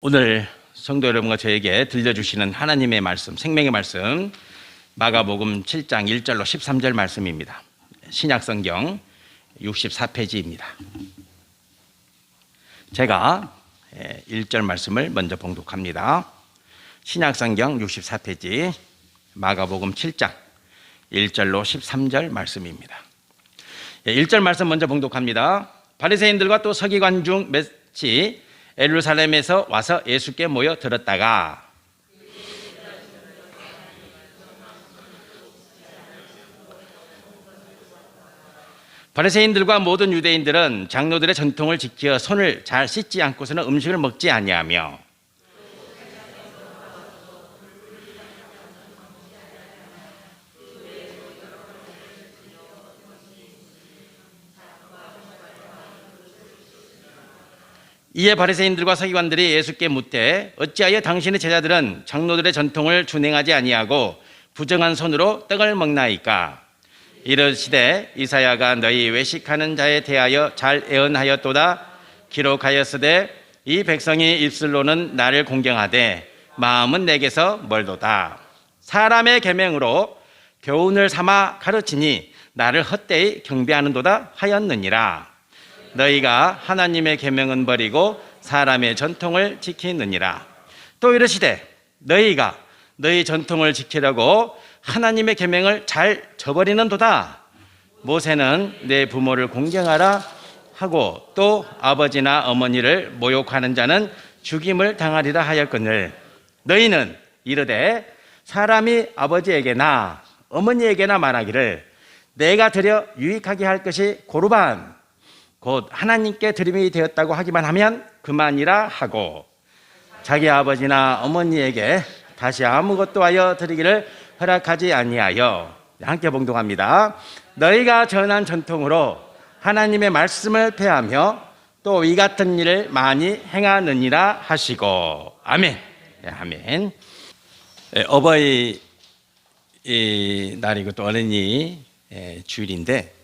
오늘 성도 여러분과 저에게 들려주시는 하나님의 말씀, 생명의 말씀, 마가복음 7장 1절로 13절 말씀입니다. 신약성경 64페이지입니다. 제가 1절 말씀을 먼저 봉독합니다. 신약성경 64페이지 마가복음 7장 1절로 13절 말씀입니다. 1절 말씀 먼저 봉독합니다. 바리새인들과 또 서기관 중 몇이 예루살렘에서 와서 예수께 모여 들었다가 바리새인들과 모든 유대인들은 장로들의 전통을 지켜 손을 잘 씻지 않고서는 음식을 먹지 아니하며 이에 바리새인들과 서기관들이 예수께 묻되 어찌하여 당신의 제자들은 장로들의 전통을 준행하지 아니하고 부정한 손으로 떡을 먹나이까? 이르시되 이사야가 너희 외식하는 자에 대하여 잘 예언하였도다. 기록하였으되 이 백성이 입술로는 나를 공경하되 마음은 내게서 멀도다. 사람의 계명으로 교훈을 삼아 가르치니 나를 헛되이 경배하는도다 하였느니라. 너희가 하나님의 계명은 버리고 사람의 전통을 지키느니라. 또 이르시되 너희가 너희 전통을 지키려고 하나님의 계명을 잘 저버리는도다. 모세는 내 부모를 공경하라 하고 또 아버지나 어머니를 모욕하는 자는 죽임을 당하리라 하였거늘 너희는 이르되 사람이 아버지에게나 어머니에게나 말하기를 내가 드려 유익하게 할 것이 고르반 곧 하나님께 드림이 되었다고 하기만 하면 그만이라 하고 자기 아버지나 어머니에게 다시 아무것도 하여 드리기를 허락하지 아니하여 함께 봉독합니다. 너희가 전한 전통으로 하나님의 말씀을 폐하며 또 이 같은 일을 많이 행하느니라 하시고 아멘. 아멘. 어버이 날이고 또 어린이 주일인데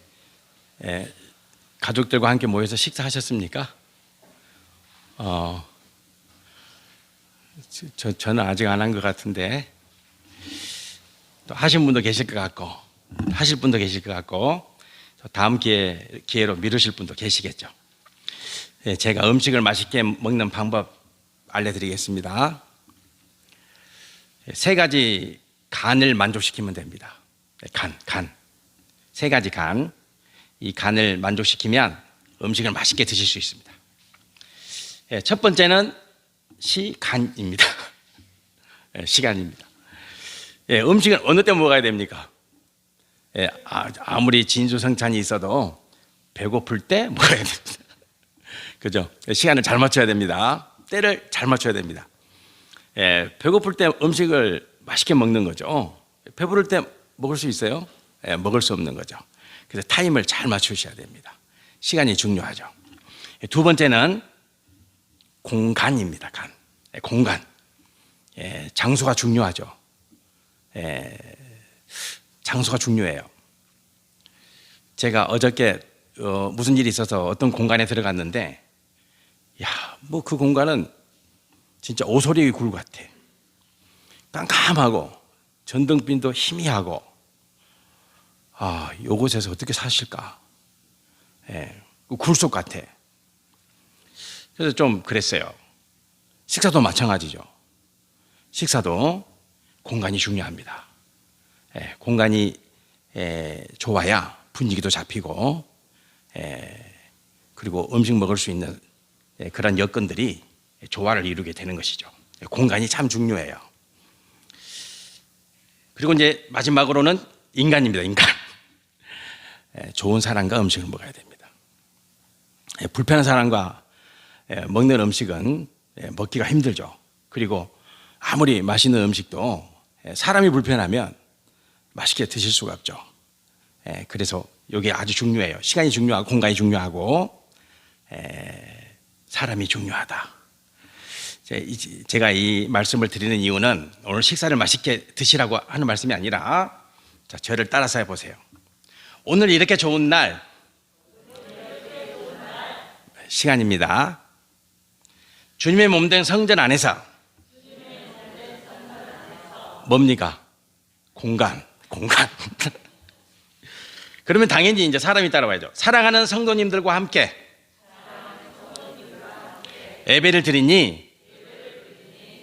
가족들과 함께 모여서 식사하셨습니까? 저는 아직 안 한 것 같은데 또 하신 분도 계실 것 같고 하실 분도 계실 것 같고 다음 기회로 미루실 분도 계시겠죠. 제가 음식을 맛있게 먹는 방법 알려드리겠습니다. 세 가지 간을 만족시키면 됩니다. 간. 세 가지 간. 이 간을 만족시키면 음식을 맛있게 드실 수 있습니다. 첫 번째는 시간입니다. 시간입니다. 음식은 어느 때 먹어야 됩니까? 아무리 진수성찬이 있어도 배고플 때 먹어야 됩니다. 그죠? 시간을 잘 맞춰야 됩니다. 때를 잘 맞춰야 됩니다. 배고플 때 음식을 맛있게 먹는 거죠. 배부를 때 먹을 수 있어요? 먹을 수 없는 거죠. 그래서 타임을 잘 맞추셔야 됩니다. 시간이 중요하죠. 두 번째는 공간입니다. 공간. 장소가 중요하죠. 장소가 중요해요. 제가 어저께 무슨 일이 있어서 어떤 공간에 들어갔는데 뭐 그 공간은 진짜 오소리 굴 같아. 깜깜하고 전등빛도 희미하고 요곳에서 어떻게 사실까? 굴속 같아. 그래서 좀 그랬어요. 식사도 마찬가지죠. 식사도 공간이 중요합니다. 공간이 좋아야 분위기도 잡히고 그리고 음식 먹을 수 있는 그런 여건들이 조화를 이루게 되는 것이죠. 공간이 참 중요해요. 그리고 이제 마지막으로는 인간입니다. 인간. 좋은 사람과 음식을 먹어야 됩니다. 불편한 사람과 먹는 음식은 먹기가 힘들죠. 그리고 아무리 맛있는 음식도 사람이 불편하면 맛있게 드실 수가 없죠. 그래서 이게 아주 중요해요. 시간이 중요하고 공간이 중요하고 사람이 중요하다. 제가 이 말씀을 드리는 이유는 오늘 식사를 맛있게 드시라고 하는 말씀이 아니라 저를 따라서 해보세요. 오늘 이렇게 좋은 날 시간입니다. 주님의 몸된 성전 안에서 뭡니까? 공간. 그러면 당연히 이제 사람이 따라와야죠. 사랑하는 성도님들과 함께 예배를 드리니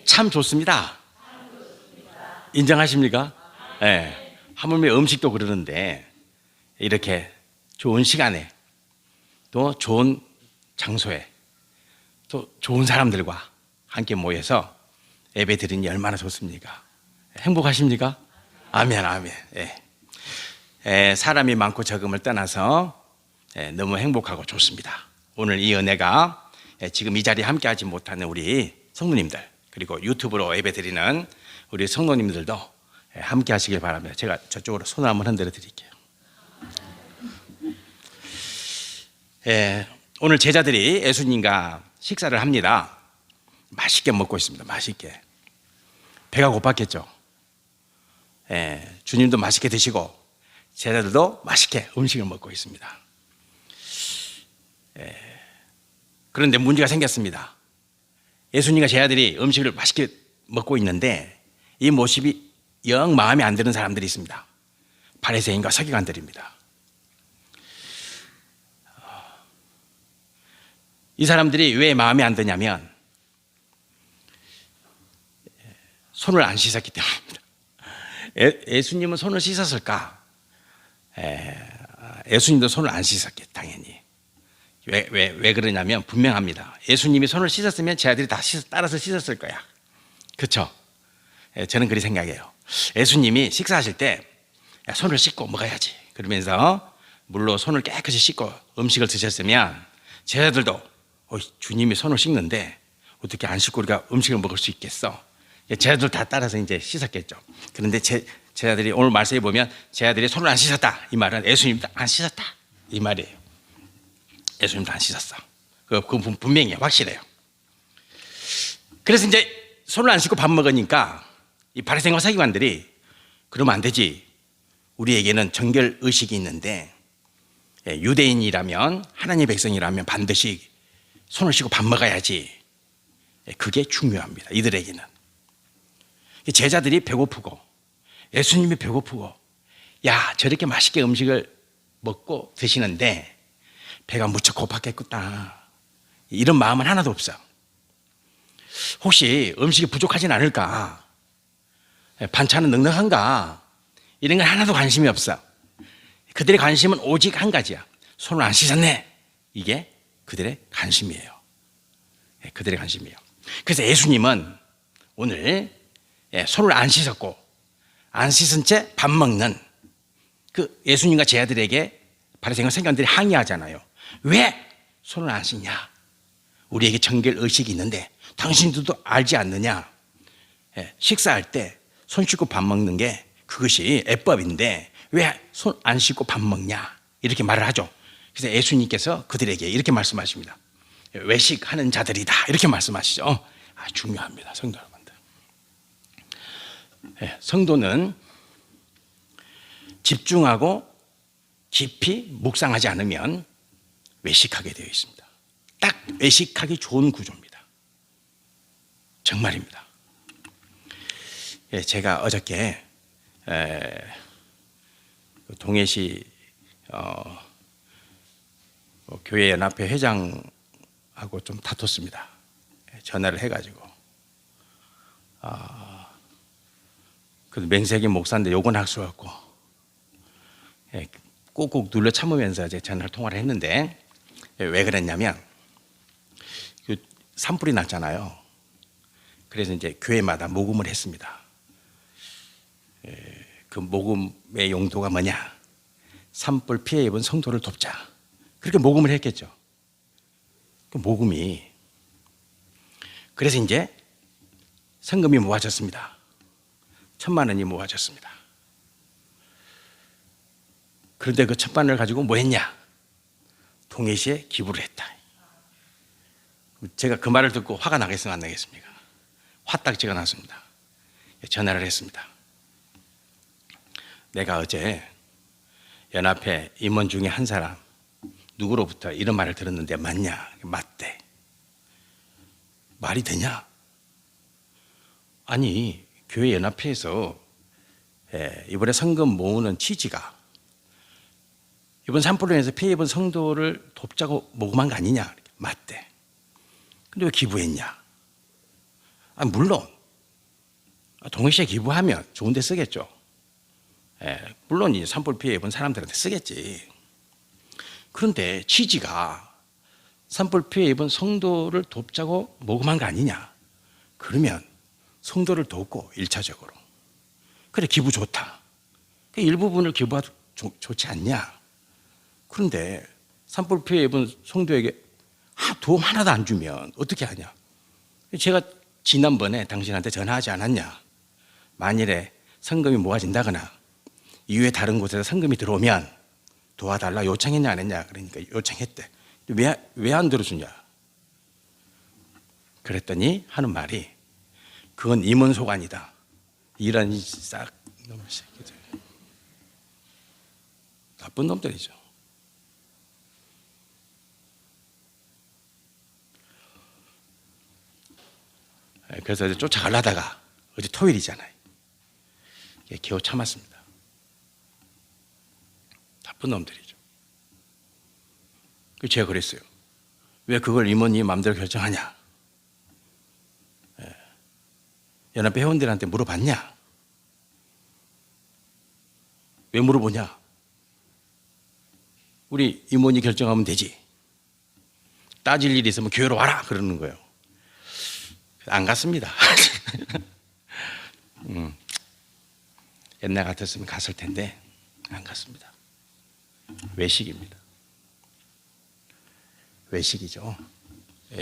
참 좋습니다. 인정하십니까? 네. 하물며 음식도 그러는데 이렇게 좋은 시간에 또 좋은 장소에 또 좋은 사람들과 함께 모여서 예배 드리니 얼마나 좋습니까? 행복하십니까? 아멘. 사람이 많고 적음을 떠나서 너무 행복하고 좋습니다. 오늘 이 은혜가 지금 이 자리에 함께하지 못하는 우리 성도님들, 그리고 유튜브로 예배 드리는 우리 성도님들도 함께 하시길 바랍니다. 제가 저쪽으로 손을 한번 흔들어 드릴게요. 오늘 제자들이 예수님과 식사를 합니다. 맛있게 먹고 있습니다. 맛있게. 배가 고팠겠죠. 주님도 맛있게 드시고 제자들도 맛있게 음식을 먹고 있습니다. 그런데 문제가 생겼습니다. 예수님과 제자들이 음식을 맛있게 먹고 있는데 이 모습이 영 마음에 안 드는 사람들이 있습니다. 바리새인과 서기관들입니다. 이 사람들이 왜 마음에 안 드냐면 손을 안 씻었기 때문입니다. 예수님은 손을 씻었을까? 예수님도 손을 안 씻었겠, 당연히. 왜 그러냐면 분명합니다. 예수님이 손을 씻었으면 제자들이 다 따라서 씻었을 거야. 그렇죠? 저는 그렇게 생각해요. 예수님이 식사하실 때 손을 씻고 먹어야지 그러면서 물로 손을 깨끗이 씻고 음식을 드셨으면 제자들도 주님이 손을 씻는데 어떻게 안 씻고 우리가 음식을 먹을 수 있겠어? 제자들 다 따라서 이제 씻었겠죠. 그런데 제자들이 오늘 말씀에 보면 제자들이 손을 안 씻었다, 이 말은 예수님도 안 씻었다 이 말이에요. 예수님도 안 씻었어. 그건 분명히 확실해요. 그래서 이제 손을 안 씻고 밥 먹으니까 이 바리새인과 서기관들이 그러면 안 되지. 우리에게는 정결 의식이 있는데 유대인이라면, 하나님의 백성이라면 반드시 손을 씻고 밥 먹어야지. 그게 중요합니다. 이들에게는. 제자들이 배고프고 예수님이 배고프고 야, 저렇게 맛있게 음식을 먹고 드시는데 배가 무척 고팠겠구나, 이런 마음은 하나도 없어. 혹시 음식이 부족하진 않을까, 반찬은 넉넉한가, 이런 건 하나도 관심이 없어. 그들의 관심은 오직 한 가지야. 손을 안 씻었네. 이게 그들의 관심이에요. 그들의 관심이에요. 그래서 예수님은 오늘 손을 안 씻었고 안 씻은 채 밥 먹는 그 예수님과 제자들에게 바리새인과 서기관들이 항의하잖아요. 왜 손을 안 씻냐? 우리에게 정결 의식이 있는데 당신들도 알지 않느냐? 식사할 때 손 씻고 밥 먹는 게 그것이 예법인데 왜 손 안 씻고 밥 먹냐? 이렇게 말을 하죠. 그래서 예수님께서 그들에게 이렇게 말씀하십니다. 외식하는 자들이다, 이렇게 말씀하시죠. 중요합니다, 성도 여러분들. 성도는 집중하고 깊이 묵상하지 않으면 외식하게 되어 있습니다. 딱 외식하기 좋은 구조입니다. 정말입니다. 제가 어저께 동해시 교회 연합회 회장하고 좀 다퉜습니다. 전화를 해가지고 그 맹세기 목사인데 욕은 할 수 없고 꾹꾹 눌러 참으면서 이제 전화를 통화를 했는데 왜 그랬냐면 그 산불이 났잖아요. 그래서 이제 교회마다 모금을 했습니다. 그 모금의 용도가 뭐냐? 산불 피해 입은 성도를 돕자. 그렇게 모금을 했겠죠. 그 모금이. 그래서 이제 성금이 모아졌습니다. 1,000만 원이 모아졌습니다. 그런데 그 1,000만 원을 가지고 뭐 했냐? 동해시에 기부를 했다. 제가 그 말을 듣고 화가 나겠습니까? 안 나겠습니까? 화딱지가 났습니다. 전화를 했습니다. 내가 어제 연합회 임원 중에 한 사람 누구로부터 이런 말을 들었는데 맞냐? 맞대. 말이 되냐? 아니, 교회 연합회에서 이번에 성금 모으는 취지가 이번 산불로 인해서 피해 입은 성도를 돕자고 모금한 거 아니냐? 맞대. 근데 왜 기부했냐? 물론 동시에 기부하면 좋은 데 쓰겠죠. 물론 이 산불 피해 입은 사람들한테 쓰겠지. 그런데 취지가 산불 피해 입은 성도를 돕자고 모금한 거 아니냐? 그러면 성도를 돕고 1차적으로 그래 기부 좋다. 일부분을 기부해도 좋지 않냐? 그런데 산불 피해 입은 성도에게 도움 하나도 안 주면 어떻게 하냐? 제가 지난번에 당신한테 전화하지 않았냐? 만일에 성금이 모아진다거나 이후에 다른 곳에서 성금이 들어오면 도와달라 요청했냐 안 했냐? 그러니까 요청했대. 왜 안 들어주냐? 그랬더니 하는 말이 그건 임원소관이다. 이런 싹 놈의 새끼들. 나쁜 놈들이죠. 그래서 이제 쫓아가려다가 어제 토요일이잖아요. 겨우 참았습니다. 나쁜 놈들이죠. 제가 그랬어요. 왜 그걸 임원이 마음대로 결정하냐? 연합회 회원들한테 물어봤냐? 왜 물어보냐? 우리 임원이 결정하면 되지. 따질 일이 있으면 교회로 와라 그러는 거예요. 안 갔습니다. 옛날 같았으면 갔을 텐데 안 갔습니다. 외식입니다. 외식이죠.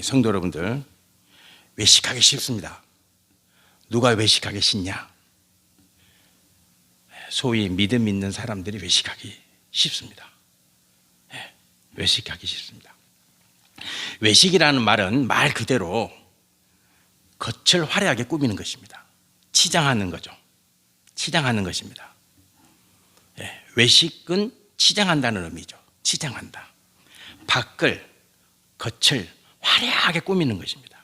성도 여러분들, 외식하기 쉽습니다. 누가 외식하기 쉽냐? 소위 믿음 있는 사람들이 외식하기 쉽습니다. 외식하기 쉽습니다. 외식이라는 말은 말 그대로 겉을 화려하게 꾸미는 것입니다. 치장하는 거죠. 치장하는 것입니다. 외식은 치장한다는 의미죠. 치장한다. 겉을 화려하게 꾸미는 것입니다.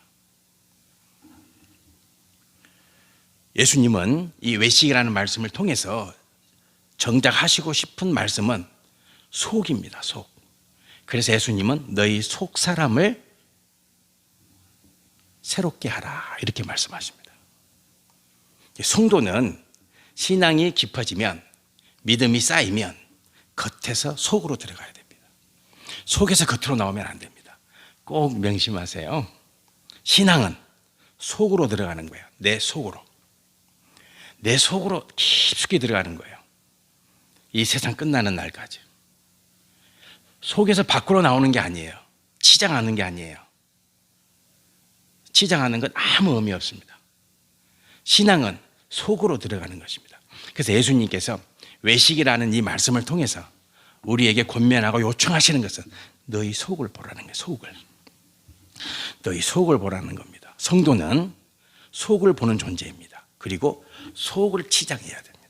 예수님은 이 외식이라는 말씀을 통해서 정작 하시고 싶은 말씀은 속입니다. 속. 그래서 예수님은 너희 속 사람을 새롭게 하라 이렇게 말씀하십니다. 성도는 신앙이 깊어지면 믿음이 쌓이면 겉에서 속으로 들어가야 됩니다. 속에서 겉으로 나오면 안 됩니다. 꼭 명심하세요. 신앙은 속으로 들어가는 거예요. 내 속으로. 내 속으로 깊숙이 들어가는 거예요. 이 세상 끝나는 날까지. 속에서 밖으로 나오는 게 아니에요. 치장하는 게 아니에요. 치장하는 건 아무 의미 없습니다. 신앙은 속으로 들어가는 것입니다. 그래서 예수님께서 외식이라는 이 말씀을 통해서 우리에게 권면하고 요청하시는 것은 너희 속을 보라는 거예요. 속을. 너희 속을 보라는 겁니다. 성도는 속을 보는 존재입니다. 그리고 속을 치장해야 됩니다.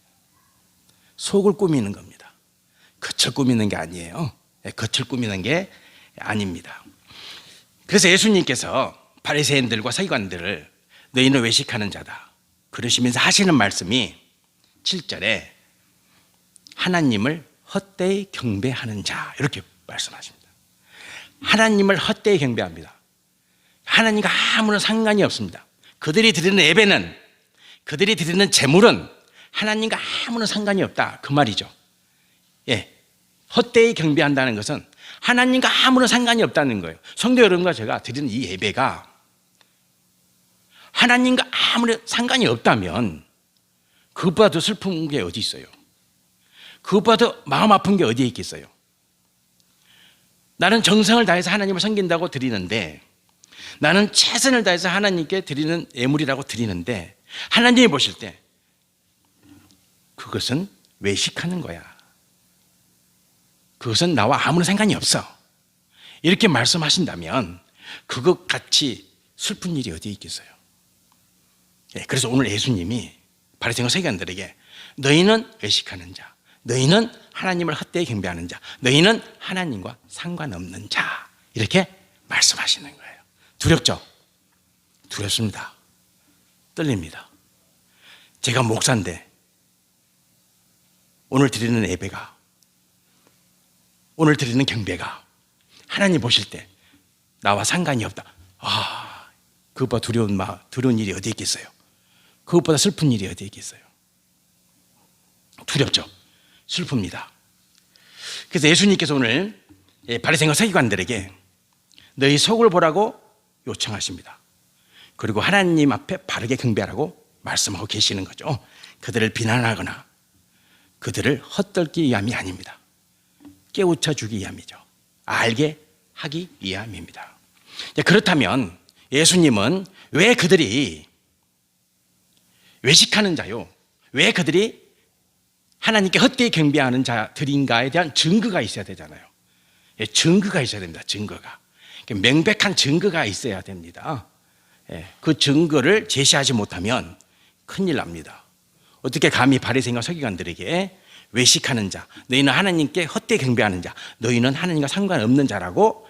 속을 꾸미는 겁니다. 겉을 꾸미는 게 아니에요. 겉을 꾸미는 게 아닙니다. 그래서 예수님께서 바리새인들과 서기관들을 너희는 외식하는 자다 그러시면서 하시는 말씀이 7절에 하나님을 헛되이 경배하는 자 이렇게 말씀하십니다. 하나님을 헛되이 경배합니다. 하나님과 아무런 상관이 없습니다. 그들이 드리는 예배는 그들이 드리는 제물은 하나님과 아무런 상관이 없다 그 말이죠. 헛되이 경배한다는 것은 하나님과 아무런 상관이 없다는 거예요. 성도 여러분과 제가 드리는 이 예배가 하나님과 아무런 상관이 없다면 그것보다 더 슬픈 게 어디 있어요? 그것보다 더 마음 아픈 게 어디에 있겠어요? 나는 정성을 다해서 하나님을 섬긴다고 드리는데 나는 최선을 다해서 하나님께 드리는 예물이라고 드리는데 하나님이 보실 때 그것은 외식하는 거야. 그것은 나와 아무런 상관이 없어. 이렇게 말씀하신다면 그것 같이 슬픈 일이 어디에 있겠어요? 그래서 오늘 예수님이 바리새인과 서기관들에게 너희는 외식하는 자, 너희는 하나님을 헛되이 경배하는 자, 너희는 하나님과 상관없는 자 이렇게 말씀하시는 거예요. 두렵죠? 두렵습니다. 떨립니다. 제가 목사인데 오늘 드리는 예배가, 오늘 드리는 경배가 하나님 보실 때 나와 상관이 없다. 그것보다 두려운 일이 어디 있겠어요? 그것보다 슬픈 일이 어디 있겠어요? 두렵죠. 슬픕니다. 그래서 예수님께서 오늘 바리새인과 서기관들에게 너희 속을 보라고 요청하십니다. 그리고 하나님 앞에 바르게 경배하라고 말씀하고 계시는 거죠. 그들을 비난하거나 그들을 헛떨기 위함이 아닙니다. 깨우쳐 주기 위함이죠. 알게 하기 위함입니다. 그렇다면 예수님은 왜 그들이 외식하는 자요, 왜 그들이 하나님께 헛되이 경배하는 자들인가에 대한 증거가 있어야 되잖아요. 증거가 있어야 됩니다. 증거가. 명백한 증거가 있어야 됩니다. 그 증거를 제시하지 못하면 큰일 납니다. 어떻게 감히 바리새인과 서기관들에게 외식하는 자, 너희는 하나님께 헛되이 경배하는 자, 너희는 하나님과 상관없는 자라고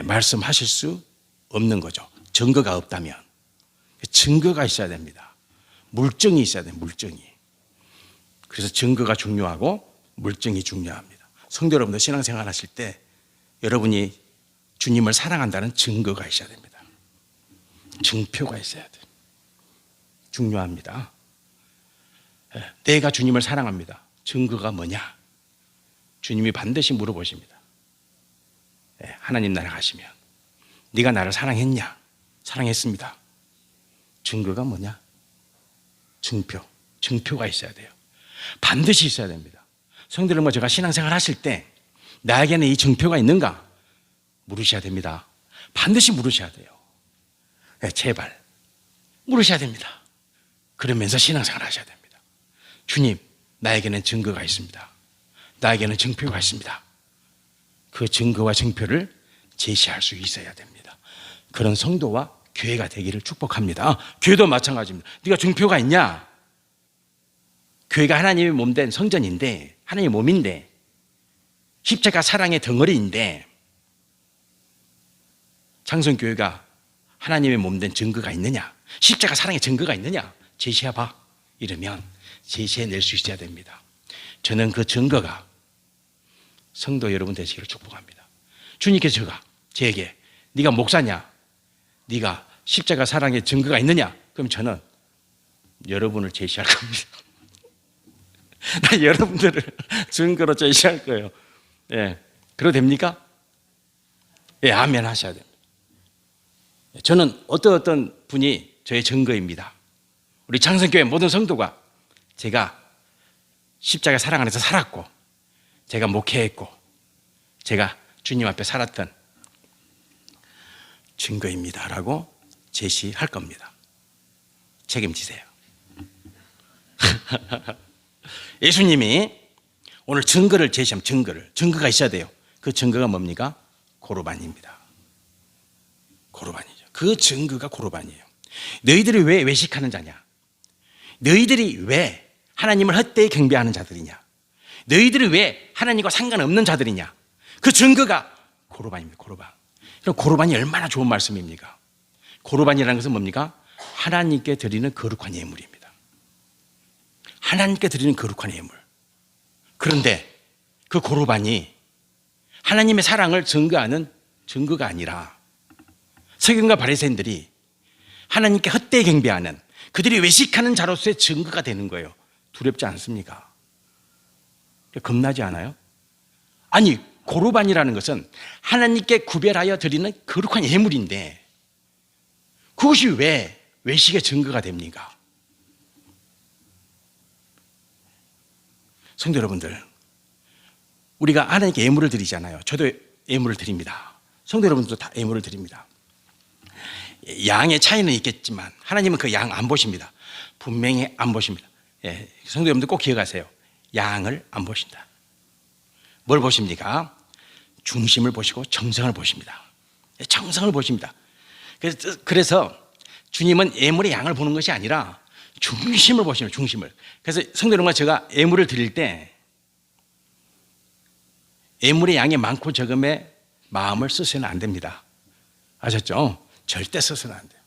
말씀하실 수 없는 거죠. 증거가 없다면. 증거가 있어야 됩니다. 물증이 있어야 돼요. 물증이. 그래서 증거가 중요하고 물증이 중요합니다. 성도 여러분들 신앙생활 하실 때 여러분이 주님을 사랑한다는 증거가 있어야 됩니다. 증표가 있어야 돼요. 중요합니다. 내가 주님을 사랑합니다. 증거가 뭐냐? 주님이 반드시 물어보십니다. 하나님 나라 가시면 네가 나를 사랑했냐? 사랑했습니다. 증거가 뭐냐? 증표가 있어야 돼요. 반드시 있어야 됩니다. 성도 여러분, 제가 신앙생활 하실 때 나에게는 이 증표가 있는가? 물으셔야 됩니다. 반드시 물으셔야 돼요. 제발 물으셔야 됩니다. 그러면서 신앙생활 하셔야 됩니다. 주님, 나에게는 증거가 있습니다. 나에게는 증표가 있습니다. 그 증거와 증표를 제시할 수 있어야 됩니다. 그런 성도와 교회가 되기를 축복합니다. 교회도 마찬가지입니다. 네가 증표가 있냐? 교회가 하나님의 몸된 성전인데, 하나님의 몸인데, 십자가 사랑의 덩어리인데, 창성교회가 하나님의 몸된 증거가 있느냐? 십자가 사랑의 증거가 있느냐? 제시해봐. 이러면 제시해낼 수 있어야 됩니다. 저는 그 증거가 성도 여러분 되시기를 축복합니다. 주님께서 저에게 네가 목사냐? 네가 십자가 사랑의 증거가 있느냐? 그럼 저는 여러분을 제시할 겁니다. 나 여러분들을 증거로 제시할 거예요. 그래도 됩니까? 아멘 하셔야 됩니다. 저는 어떤 분이 저의 증거입니다. 우리 창성교회 모든 성도가 제가 십자가 사랑 안에서 살았고, 제가 목회했고, 제가 주님 앞에 살았던 증거입니다라고 제시할 겁니다. 책임지세요. 예수님이 오늘 증거를 제시하면 증거가 있어야 돼요. 그 증거가 뭡니까? 고르반입니다. 고르반이죠. 그 증거가 고르반이에요. 너희들이 왜 외식하는 자냐? 너희들이 왜 하나님을 헛되이 경배하는 자들이냐? 너희들이 왜 하나님과 상관없는 자들이냐? 그 증거가 고르반입니다. 고르반. 그럼 고르반이 얼마나 좋은 말씀입니까? 고르반이라는 것은 뭡니까? 하나님께 드리는 거룩한 예물입니다. 하나님께 드리는 거룩한 예물. 그런데 그 고르반이 하나님의 사랑을 증거하는 증거가 아니라 서기관과 바리새인들이 하나님께 헛되이 경배하는, 그들이 외식하는 자로서의 증거가 되는 거예요. 두렵지 않습니까? 겁나지 않아요? 아니, 고르반이라는 것은 하나님께 구별하여 드리는 거룩한 예물인데 그것이 왜 외식의 증거가 됩니까? 성도 여러분들, 우리가 하나님께 예물을 드리잖아요. 저도 예물을 드립니다. 성도 여러분들도 다 예물을 드립니다. 양의 차이는 있겠지만 하나님은 그 양 안 보십니다. 분명히 안 보십니다. 성도 여러분들 꼭 기억하세요. 양을 안 보신다. 뭘 보십니까? 중심을 보시고 정성을 보십니다. 정성을 보십니다. 그래서 주님은 예물의 양을 보는 것이 아니라 중심을 보시는, 중심을. 그래서 성도 여러분과 제가 예물을 드릴 때 예물의 양이 많고 적음에 마음을 쓰셔는 안 됩니다. 아셨죠? 절대 써서는 안 돼요.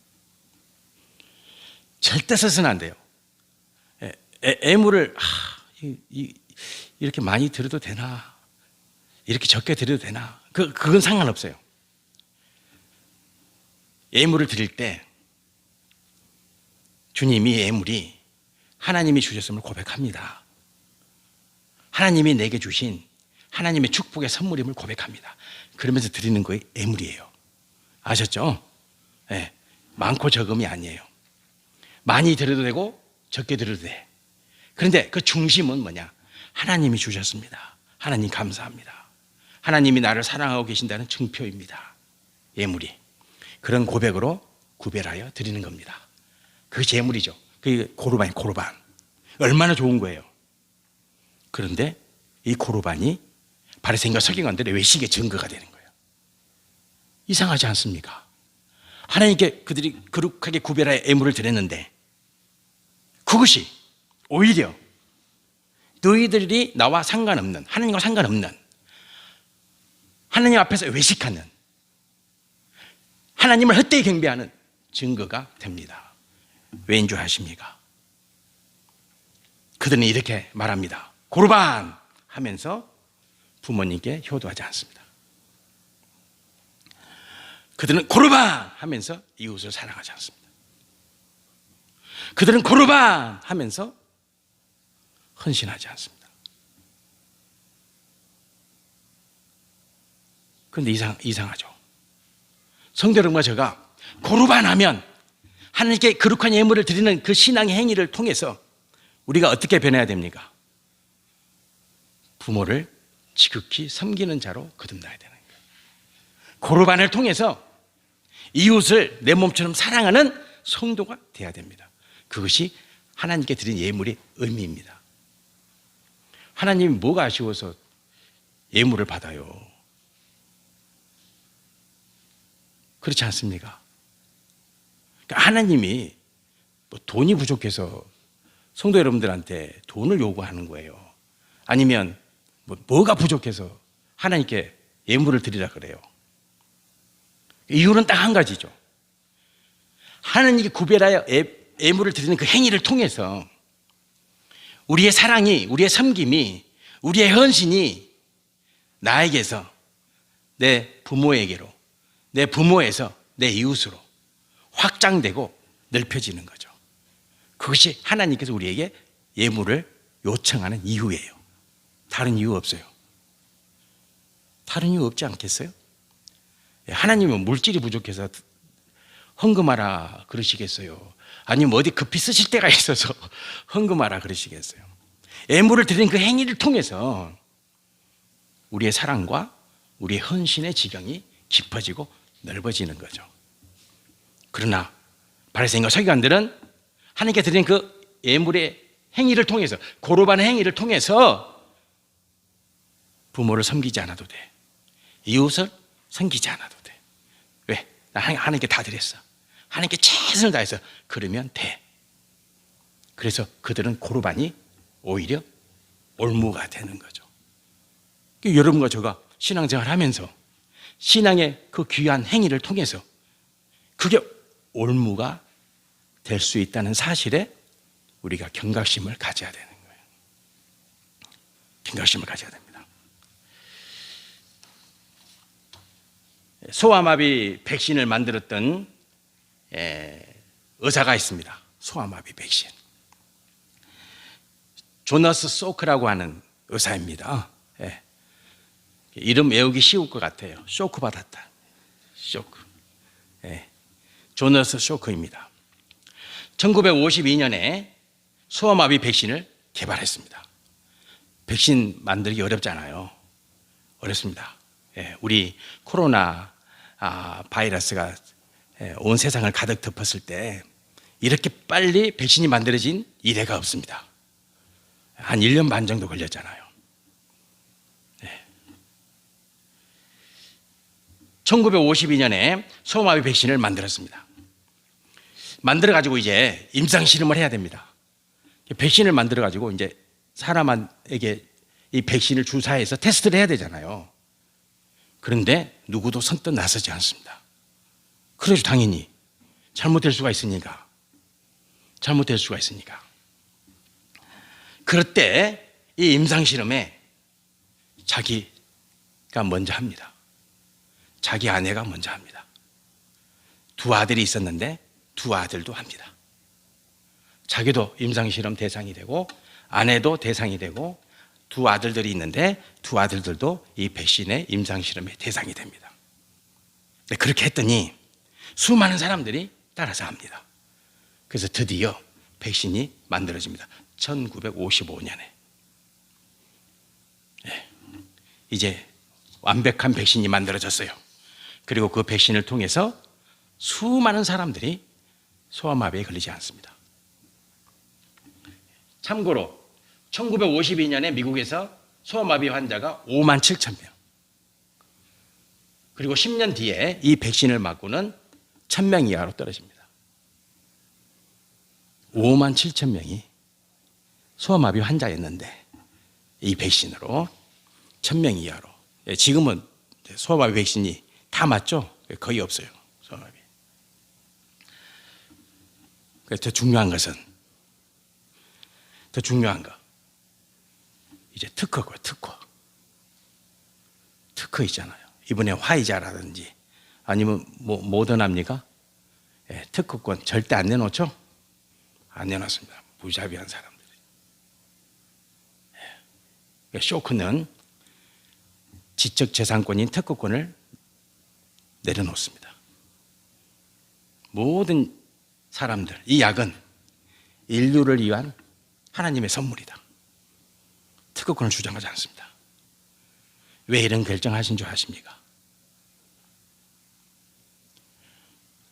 절대 써서는 안 돼요. 애물을 이렇게 많이 드려도 되나? 이렇게 적게 드려도 되나? 그건 상관없어요. 애물을 드릴 때 주님이 애물이 하나님이 주셨음을 고백합니다. 하나님이 내게 주신 하나님의 축복의 선물임을 고백합니다. 그러면서 드리는 거에 애물이에요. 아셨죠? 네, 많고 적음이 아니에요. 많이 드려도 되고 적게 드려도 돼. 그런데 그 중심은 뭐냐? 하나님이 주셨습니다. 하나님 감사합니다. 하나님이 나를 사랑하고 계신다는 증표입니다. 예물이. 그런 고백으로 구별하여 드리는 겁니다. 그것이 예물이죠. 그게 고르반이에요. 고르반. 얼마나 좋은 거예요. 그런데 이 고르반이 바리새인과 서기관들의 외식의 증거가 되는 거예요. 이상하지 않습니까? 하나님께 그들이 거룩하게 구별하여 예물을 드렸는데 그것이 오히려 너희들이 나와 상관없는, 하나님과 상관없는, 하나님 앞에서 외식하는, 하나님을 헛되이 경배하는 증거가 됩니다. 왜인 줄 아십니까? 그들은 이렇게 말합니다. 고르반 하면서 부모님께 효도하지 않습니다. 그들은 고르반 하면서 이웃을 사랑하지 않습니다. 그들은 고르반 하면서 헌신하지 않습니다. 그런데 이상하죠. 성도 여러분과 제가 고르반 하면 하나님께 거룩한 예물을 드리는 그 신앙의 행위를 통해서 우리가 어떻게 변해야 됩니까? 부모를 지극히 섬기는 자로 거듭나야 되는 거예요. 고르반을 통해서 이웃을 내 몸처럼 사랑하는 성도가 되어야 됩니다. 그것이 하나님께 드린 예물의 의미입니다. 하나님이 뭐가 아쉬워서 예물을 받아요? 그렇지 않습니까? 그러니까 하나님이 돈이 부족해서 성도 여러분들한테 돈을 요구하는 거예요. 아니면 뭐가 부족해서 하나님께 예물을 드리라 그래요. 이유는 딱 한 가지죠. 하나님께 구별하여 예물을 드리는 그 행위를 통해서 우리의 사랑이, 우리의 섬김이, 우리의 헌신이 나에게서 내 부모에게로, 내 부모에서 내 이웃으로 확장되고 넓혀지는 거죠. 그것이 하나님께서 우리에게 예물을 요청하는 이유예요. 다른 이유 없어요. 다른 이유 없지 않겠어요? 하나님은 물질이 부족해서 헌금하라 그러시겠어요? 아니면 어디 급히 쓰실 때가 있어서 헌금하라 그러시겠어요? 예물을 드리는 그 행위를 통해서 우리의 사랑과 우리의 헌신의 지경이 깊어지고 넓어지는 거죠. 그러나 바리새인과 서기관들은 하나님께 드리는 그 예물의 행위를 통해서, 고르반의 행위를 통해서 부모를 섬기지 않아도 돼. 이웃을 섬기지 않아도 돼. 왜? 나 하나님께 다 드렸어. 하나님께 최선을 다해서 그러면 돼. 그래서 그들은 고르반이 오히려 올무가 되는 거죠. 여러분과 제가 신앙생활 하면서 신앙의 그 귀한 행위를 통해서 그게 올무가 될 수 있다는 사실에 우리가 경각심을 가져야 되는 거예요. 경각심을 가져야 됩니다. 소아마비 백신을 만들었던 의사가 있습니다. 소아마비 백신. 조너스 소크라고 하는 의사입니다. 이름 외우기 쉬울 것 같아요. 쇼크 받았다. 쇼크. 조너스 쇼크입니다. 1952년에 소아마비 백신을 개발했습니다. 백신 만들기 어렵잖아요. 어렵습니다. 우리 코로나 바이러스가 온 세상을 가득 덮었을 때 이렇게 빨리 백신이 만들어진 이래가 없습니다. 한 1년 반 정도 걸렸잖아요. 1952년에 소아마비 백신을 만들었습니다. 만들어가지고 이제 임상실험을 해야 됩니다. 백신을 만들어가지고 이제 사람에게 이 백신을 주사해서 테스트를 해야 되잖아요. 그런데 누구도 선뜻 나서지 않습니다. 그래서 당연히 잘못될 수가 있으니까 잘못될 수가 있으니까. 그럴 때 이 임상실험에 자기가 먼저 합니다. 자기 아내가 먼저 합니다. 두 아들이 있었는데 두 아들도 합니다. 자기도 임상실험 대상이 되고 아내도 대상이 되고 두 아들들이 있는데 두 아들들도 이 백신의 임상실험의 대상이 됩니다. 그렇게 했더니 수많은 사람들이 따라서 합니다. 그래서 드디어 백신이 만들어집니다. 1955년에. 이제 완벽한 백신이 만들어졌어요. 그리고 그 백신을 통해서 수많은 사람들이 소아마비에 걸리지 않습니다. 참고로 1952년에 미국에서 소아마비 환자가 5만 7천 명. 그리고 10년 뒤에 이 백신을 맞고는 1,000명 이하로 떨어집니다. 5만 7천 명이 소아마비 환자였는데 이 백신으로 1,000명 이하로. 지금은 소아마비 백신이 다 맞죠? 거의 없어요. 소아마비. 더 중요한 거 이제 특허고요. 특허 있잖아요. 이번에 화이자라든지 아니면 뭐 모더나입니까? 특허권 절대 안 내놓죠? 안 내놨습니다. 무자비한 사람들이. 쇼크는 지적재산권인 특허권을 내려놓습니다. 모든 사람들, 이 약은 인류를 위한 하나님의 선물이다. 특허권을 주장하지 않습니다. 왜 이런 결정하신 줄 아십니까?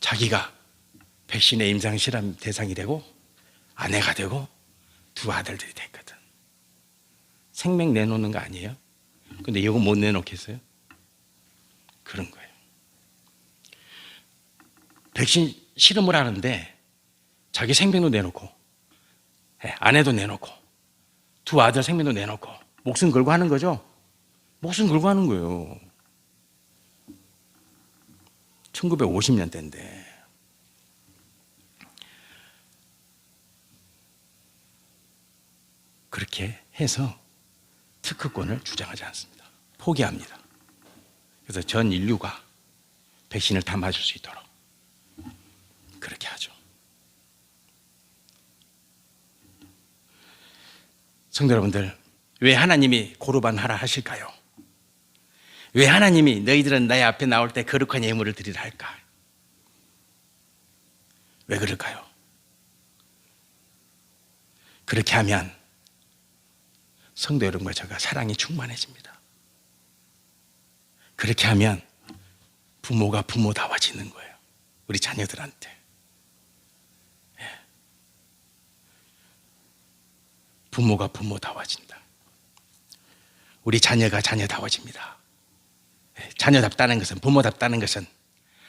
자기가 백신의 임상실험 대상이 되고 아내가 되고 두 아들들이 됐거든. 생명 내놓는 거 아니에요? 근데 이거 못 내놓겠어요? 그런 거예요. 백신 실험을 하는데 자기 생명도 내놓고 아내도 내놓고 두 아들 생명도 내놓고 목숨 걸고 하는 거죠? 목숨 걸고 하는 거예요. 1950년대인데 그렇게 해서 특허권을 주장하지 않습니다. 포기합니다. 그래서 전 인류가 백신을 다 맞을 수 있도록 그렇게 하죠. 성도 여러분들, 왜 하나님이 고르반 하라 하실까요? 왜 하나님이 너희들은 나의 앞에 나올 때 거룩한 예물을 드리라 할까? 왜 그럴까요? 그렇게 하면 성도 여러분과 제가 사랑이 충만해집니다. 그렇게 하면 부모가 부모다워지는 거예요. 우리 자녀들한테. 부모가 부모다워진다. 우리 자녀가 자녀다워집니다. 자녀답다는 것은, 부모답다는 것은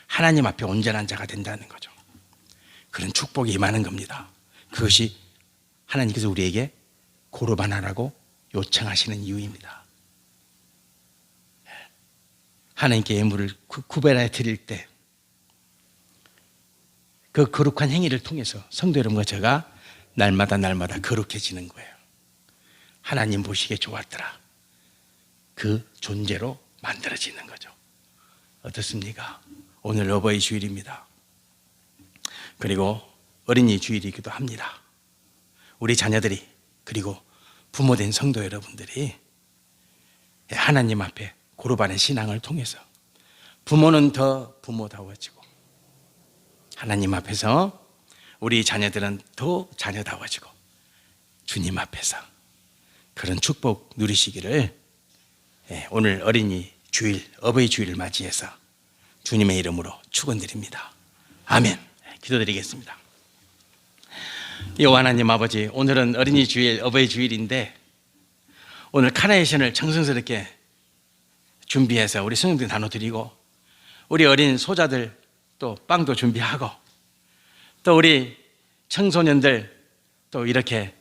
하나님 앞에 온전한 자가 된다는 거죠. 그런 축복이 임하는 겁니다. 그것이 하나님께서 우리에게 고르반하라고 요청하시는 이유입니다. 하나님께 예물을 구별하여 드릴 때 그 거룩한 행위를 통해서 성도 여러분과 제가 날마다 거룩해지는 거예요. 하나님 보시기에 좋았더라. 그 존재로 만들어지는 거죠. 어떻습니까? 오늘 어버이 주일입니다. 그리고 어린이 주일이기도 합니다. 우리 자녀들이 그리고 부모된 성도 여러분들이 하나님 앞에 고르반의 신앙을 통해서 부모는 더 부모다워지고 하나님 앞에서 우리 자녀들은 더 자녀다워지고 주님 앞에서 그런 축복 누리시기를 오늘 어린이 주일, 어버이 주일을 맞이해서 주님의 이름으로 축원드립니다. 아멘. 기도드리겠습니다. 여호와 하나님 아버지, 오늘은 어린이 주일, 어버이 주일인데 오늘 카네이션을 정성스럽게 준비해서 우리 성도들 나눠드리고 우리 어린 소자들 또 빵도 준비하고 또 우리 청소년들 또 이렇게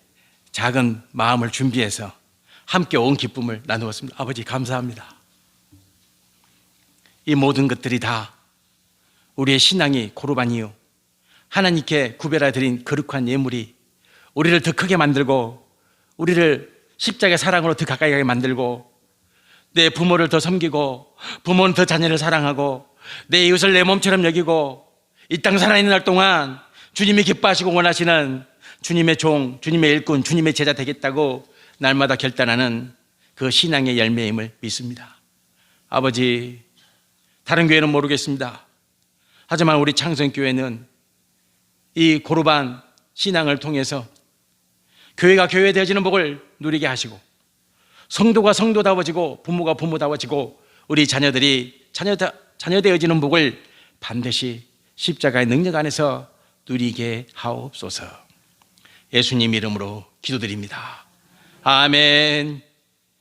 작은 마음을 준비해서 함께 온 기쁨을 나누었습니다. 아버지 감사합니다. 이 모든 것들이 다 우리의 신앙이 고르반이요 하나님께 구별해 드린 거룩한 예물이 우리를 더 크게 만들고 우리를 십자가의 사랑으로 더 가까이 가게 만들고 내 부모를 더 섬기고 부모는 더 자녀를 사랑하고 내 이웃을 내 몸처럼 여기고 이 땅 살아있는 날 동안 주님이 기뻐하시고 원하시는 주님의 종, 주님의 일꾼, 주님의 제자 되겠다고 날마다 결단하는 그 신앙의 열매임을 믿습니다. 아버지, 다른 교회는 모르겠습니다. 하지만 우리 창성교회는 이 고르반 신앙을 통해서 교회가 교회 되어지는 복을 누리게 하시고 성도가 성도다워지고 부모가 부모다워지고 우리 자녀들이 자녀 되어지는 복을 반드시 십자가의 능력 안에서 누리게 하옵소서. 예수님 이름으로 기도드립니다. 아멘.